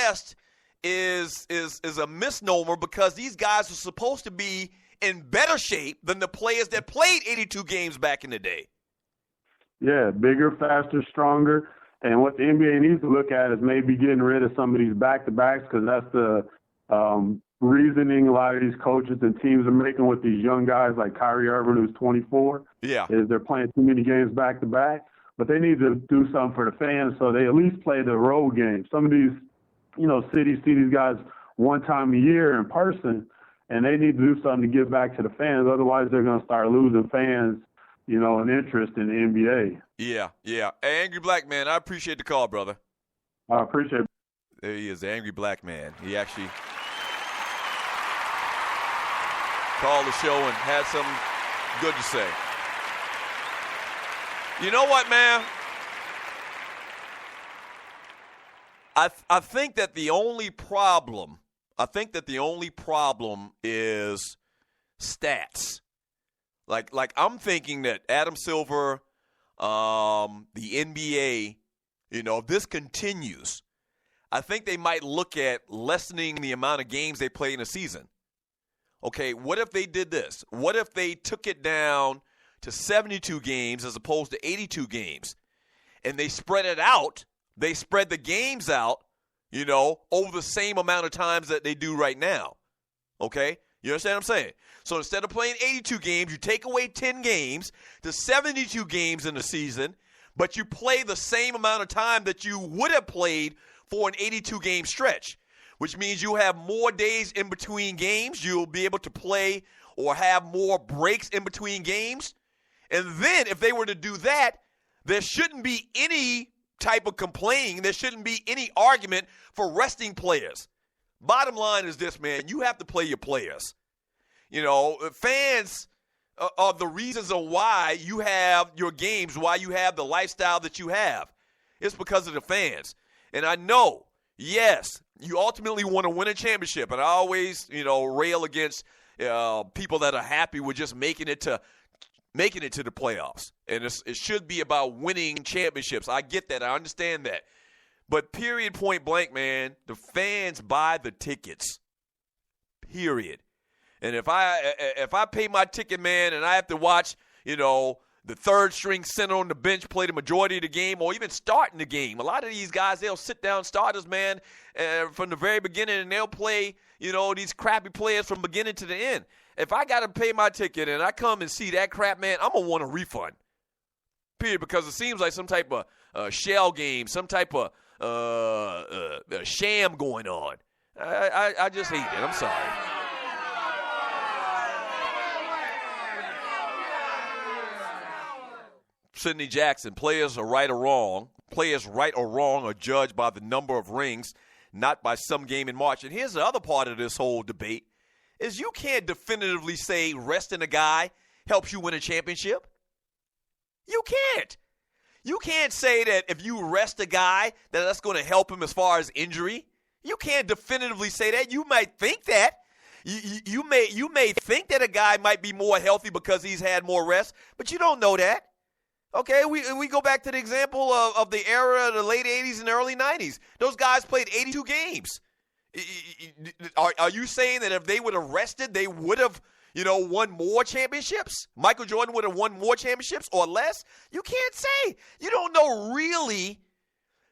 rest is a misnomer because these guys are supposed to be in better shape than the players that played 82 games back in the day. Yeah, bigger, faster, stronger. And what the NBA needs to look at is maybe getting rid of some of these back-to-backs, because that's the reasoning a lot of these coaches and teams are making with these young guys like Kyrie Irving, who's 24, is they're playing too many games back-to-back. But they need to do something for the fans so they at least play the road games. Some of these, cities see these guys one time a year in person, and they need to do something to give back to the fans. Otherwise, they're going to start losing fans, an interest in the NBA. Yeah. Hey, Angry Black Man, I appreciate the call, brother. I appreciate it. There he is, the Angry Black Man. He actually called the show and had something good to say. You know what, man? I think that the only problem is stats. Like I'm thinking that Adam Silver, the NBA, if this continues, I think they might look at lessening the amount of games they play in a season. Okay, what if they did this? What if they took it down to 72 games as opposed to 82 games, and they spread it out? They spread the games out, over the same amount of times that they do right now. Okay? You understand what I'm saying? So instead of playing 82 games, you take away 10 games to 72 games in the season, but you play the same amount of time that you would have played for an 82-game stretch, which means you have more days in between games. You'll be able to play or have more breaks in between games. And then if they were to do that, there shouldn't be any type of complaining. There shouldn't be any argument for resting players. Bottom line is this, man. You have to play your players. Fans are the reasons of why you have your games, why you have the lifestyle that you have. It's because of the fans. And I know, yes, you ultimately want to win a championship. And I always, rail against people that are happy with just making it to the playoffs. And it should be about winning championships. I get that. I understand that. But period, point blank, man, the fans buy the tickets. Period. And if I pay my ticket, man, and I have to watch, the third string center on the bench play the majority of the game or even start in the game. A lot of these guys, they'll sit down starters, man, from the very beginning, and they'll play, these crappy players from beginning to the end. If I got to pay my ticket and I come and see that crap, man, I'm going to want a refund. Period, because it seems like some type of shell game, some type of sham going on. I just hate it. I'm sorry. Sidney Jackson, players right or wrong are judged by the number of rings, not by some game in March. And here's the other part of this whole debate, is you can't definitively say resting a guy helps you win a championship. You can't. You can't say that if you rest a guy that that's going to help him as far as injury. You can't definitively say that. You might think that. You may think that a guy might be more healthy because he's had more rest, but you don't know that. Okay, we go back to the example of the era of the late 80s and the early 90s. Those guys played 82 games. Are you saying that if they would have rested, they would have, won more championships? Michael Jordan would have won more championships or less? You can't say. You don't know really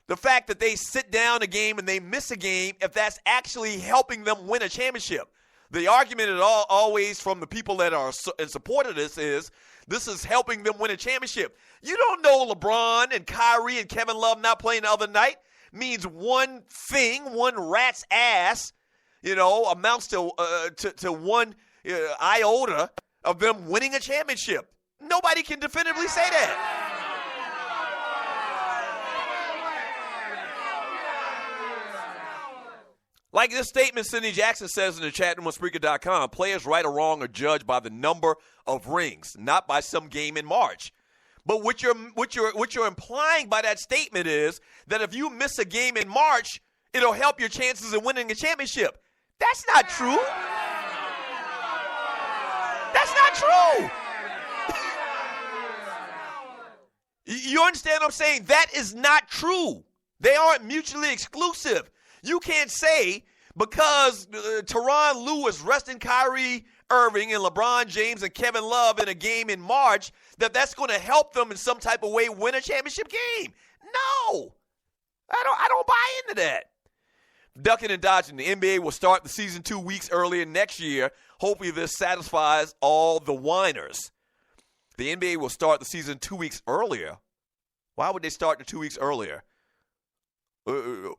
the fact that they sit down a game and they miss a game if that's actually helping them win a championship. The argument is always from the people that are in support of this is helping them win a championship. You don't know LeBron and Kyrie and Kevin Love not playing the other night means one thing, one rat's ass, amounts to one iota of them winning a championship. Nobody can definitively say that. Like this statement Sidney Jackson says in the chat room on Spreaker.com, players right or wrong are judged by the number of rings, not by some game in March. But what you're implying by that statement is that if you miss a game in March, it'll help your chances of winning a championship. That's not true. That's not true. You understand what I'm saying? That is not true. They aren't mutually exclusive. You can't say because Tyronn Lue resting Kyrie Irving and LeBron James and Kevin Love in a game in March that's going to help them in some type of way win a championship game. No. I don't buy into that. Ducking and dodging. The NBA will start the season 2 weeks earlier next year. Hopefully this satisfies all the whiners. The NBA will start the season 2 weeks earlier. Why would they start the 2 weeks earlier? To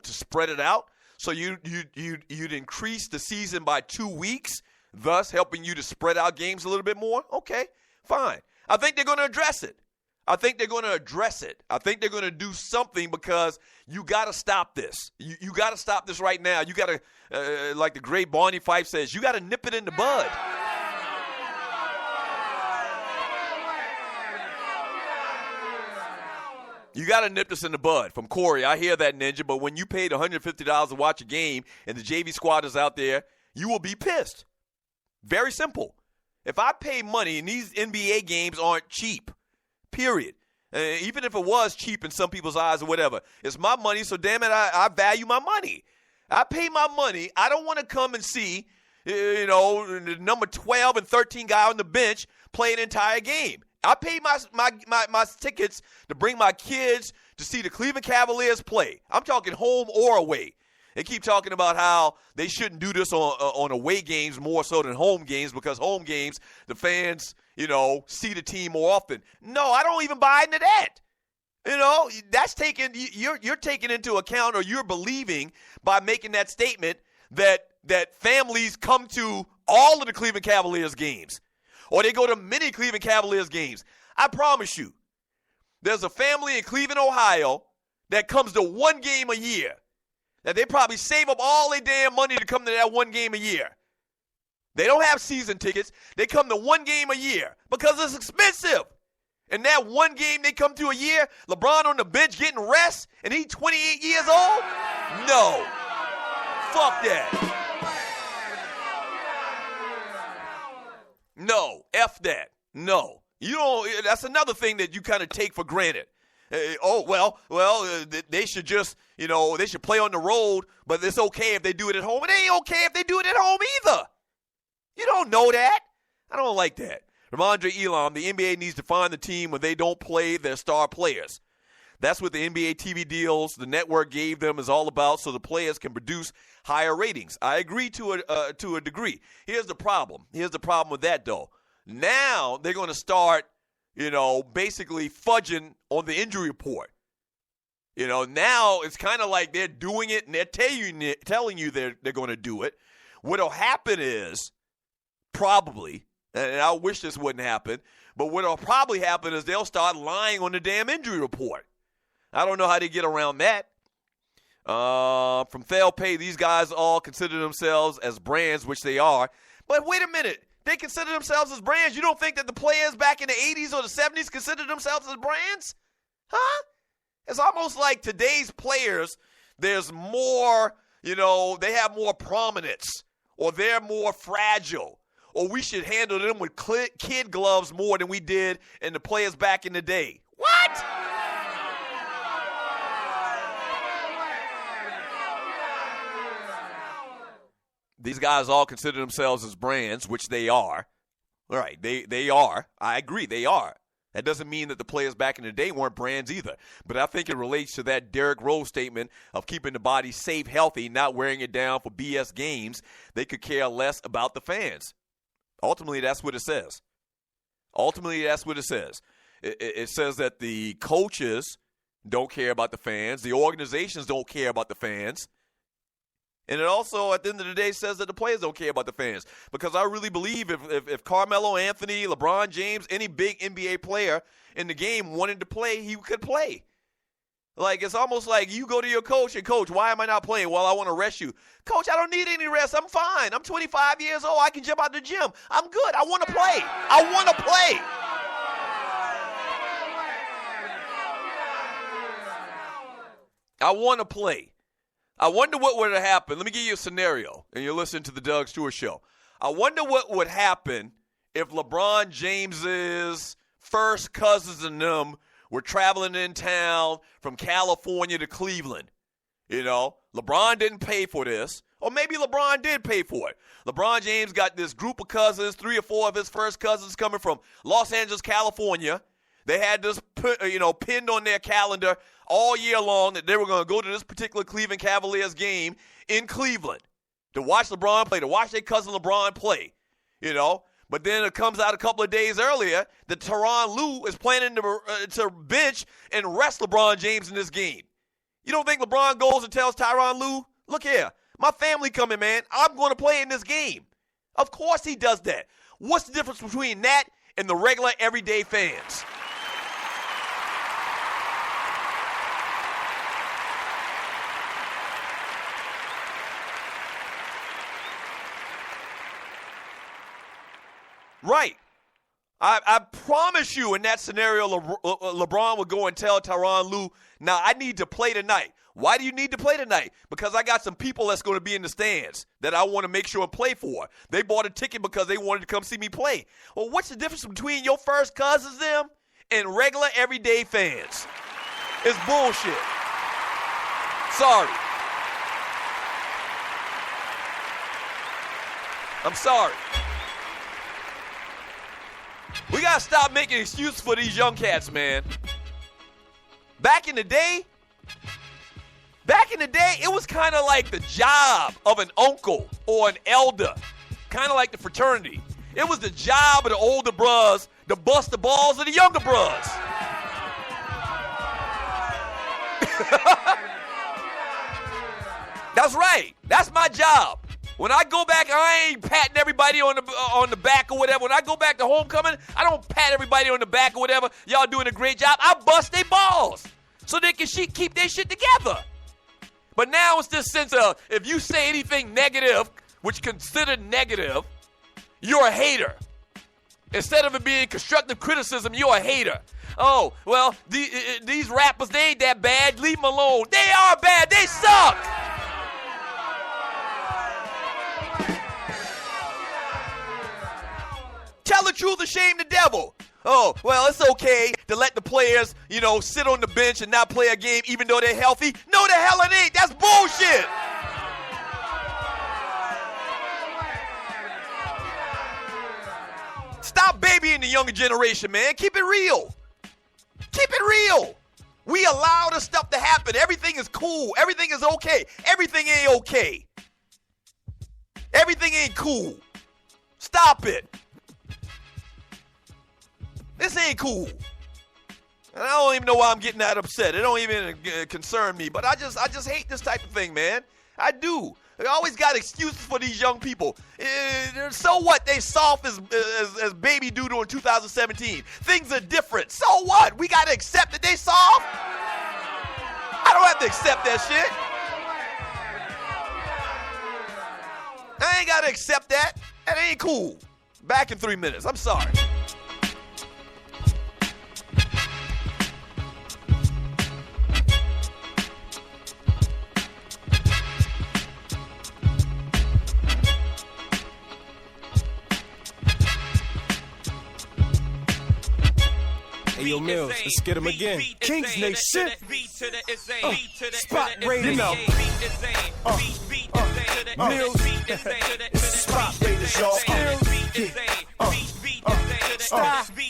spread it out? So you'd increase the season by 2 weeks, thus helping you to spread out games a little bit more? Okay, fine. I think they're going to address it. I think they're going to do something because you got to stop this. You got to stop this right now. You got to, like the great Barney Fife says, you got to nip it in the bud. You got to nip this in the bud. From Corey, I hear that, Ninja, but when you paid $150 to watch a game and the JV squad is out there, you will be pissed. Very simple. If I pay money, and these NBA games aren't cheap, period. Even if it was cheap in some people's eyes or whatever, it's my money, so damn it, I value my money. I pay my money. I don't want to come and see, the number 12 and 13 guy on the bench play an entire game. I paid my tickets to bring my kids to see the Cleveland Cavaliers play. I'm talking home or away. They keep talking about how they shouldn't do this on away games more so than home games because home games, the fans, see the team more often. No, I don't even buy into that. That's taken. You're taking into account, or you're believing by making that statement that families come to all of the Cleveland Cavaliers games, or they go to many Cleveland Cavaliers games. I promise you, there's a family in Cleveland, Ohio, that comes to one game a year. That they probably save up all their damn money to come to that one game a year. They don't have season tickets. They come to one game a year because it's expensive. And that one game they come to a year, LeBron on the bench getting rest, and he's 28 years old? No. Fuck that. No. F that. No. You don't. That's another thing that you kind of take for granted. They should just, they should play on the road, but it's okay if they do it at home. It ain't okay if they do it at home either. You don't know that. I don't like that. Ramondre Elam, the NBA needs to find the team when they don't play their star players. That's what the NBA TV deals the network gave them is all about, so the players can produce higher ratings. I agree to a degree. Here's the problem. Here's the problem with that, though. Now they're going to start basically fudging on the injury report. Now it's kind of like they're doing it and they're telling you they're going to do it. What'll happen is probably, and I wish this wouldn't happen, but what'll probably happen is they'll start lying on the damn injury report. I don't know how they get around that. From Thale Pay, these guys all consider themselves as brands, which they are. But wait a minute. They consider themselves as brands. You don't think that the players back in the 80s or the 70s considered themselves as brands? Huh? It's almost like today's players, there's more, they have more prominence, or they're more fragile, or we should handle them with kid gloves more than we did in the players back in the day. What? These guys all consider themselves as brands, which they are. All right, they are. I agree, they are. That doesn't mean that the players back in the day weren't brands either. But I think it relates to that Derrick Rose statement of keeping the body safe, healthy, not wearing it down for BS games. They could care less about the fans. Ultimately, that's what it says. It says that the coaches don't care about the fans. The organizations don't care about the fans. And it also, at the end of the day, says that the players don't care about the fans. Because I really believe if Carmelo Anthony, LeBron James, any big NBA player in the game wanted to play, he could play. Like, it's almost like you go to your coach and, Coach, why am I not playing? Well, I want to rest you. Coach, I don't need any rest. I'm fine. I'm 25 years old. I can jump out the gym. I'm good. I want to play. I want to play. I want to play. I wonder what would have happened. Let me give you a scenario, and you're listening to the Doug Stewart Show. I wonder what would happen if LeBron James's first cousins and them were traveling in town from California to Cleveland. You know, LeBron didn't pay for this. Or maybe LeBron did pay for it. LeBron James got this group of cousins, 3 or 4 of his first cousins coming from Los Angeles, California. They had this, pinned on their calendar all year long that they were going to go to this particular Cleveland Cavaliers game in Cleveland to watch LeBron play, to watch their cousin LeBron play, you know. But then it comes out a couple of days earlier that Tyronn Lue is planning to bench and rest LeBron James in this game. You don't think LeBron goes and tells Tyronn Lue, look here, my family coming, man. I'm going to play in this game. Of course he does that. What's the difference between that and the regular everyday fans? Right. I promise you in that scenario, LeBron would go and tell Tyronn Lue, now I need to play tonight. Why do you need to play tonight? Because I got some people that's going to be in the stands that I want to make sure and play for. They bought a ticket because they wanted to come see me play. Well, what's the difference between your first cousins, them, and regular everyday fans? It's bullshit. Sorry. I'm sorry. We got to stop making excuses for these young cats, man. Back in the day, it was kind of like the job of an uncle or an elder, kind of like the fraternity. It was the job of the older bros to bust the balls of the younger bros. That's right. That's my job. When I go back, I ain't patting everybody on the back or whatever. When I go back to homecoming, I don't pat everybody on the back or whatever. Y'all doing a great job. I bust their balls so they can keep their shit together. But now it's this sense of if you say anything negative, which considered negative, you're a hater. Instead of it being constructive criticism, you're a hater. Oh, well, these rappers, they ain't that bad. Leave them alone. They are bad. They suck. Tell the truth and shame the devil. Oh, well, it's okay to let the players, sit on the bench and not play a game even though they're healthy. No, the hell it ain't. That's bullshit. Stop babying the younger generation, man. Keep it real. Keep it real. We allow this stuff to happen. Everything is cool. Everything is okay. Everything ain't okay. Everything ain't cool. Stop it. This ain't cool. And I don't even know why I'm getting that upset. It don't even concern me. But I just hate this type of thing, man. I do. I always got excuses for these young people. So what? They soft as baby doodle in 2017. Things are different. So what? We got to accept that they soft? I don't have to accept that shit. I ain't got to accept that. That ain't cool. Back in 3 minutes. I'm sorry. Hey, yo, Mills, let's get him again. Kings Nation. Spot rated. Mills. Spot rated, y'all.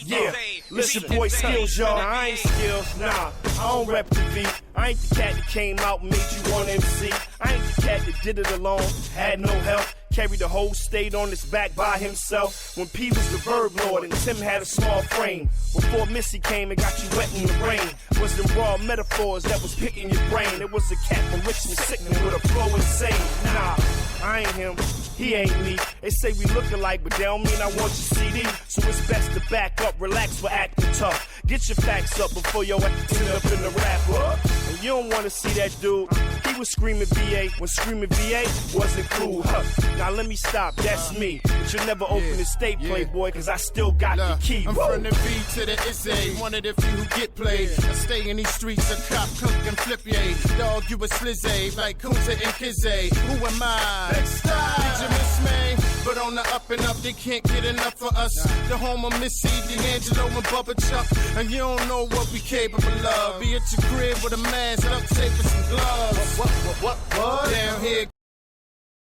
Yeah, listen, boy, skills, y'all. I ain't skills, nah. I don't rep the beat. I ain't the cat that came out and made you want MC. I ain't the cat that did it alone, had no help. Carried the whole state on his back by himself. When P was the verb lord and Tim had a small frame. Before Missy came and got you wet in the rain. Was them raw metaphors that was picking your brain. It was a cat from Richmond sickening with a flow insane. Nah, I ain't him, he ain't me. They say we look alike, but they don't mean I want your CD. So it's best to back up, relax for acting tough. Get your facts up before your ass end up in the wrapper. And you don't want to see that dude. He was screaming VA when screaming VA wasn't cool. Huh. Now let me stop, that's me. But you'll never open the state, Playboy, cause I still got the key. I'm from the B to the SA, one of the few who get played. I stay in these streets, a cop, cook, and flip yay. Dog, you a slizzy, like Kunta and Kizzy. Who am I? Next time. Did you miss me? But on the up and up, they can't get enough of us. The home of Missy, D'Angelo, and Bubba Chuck. And you don't know what we capable of. Be at your crib with a mask, duct tape, and some gloves. What? Down here.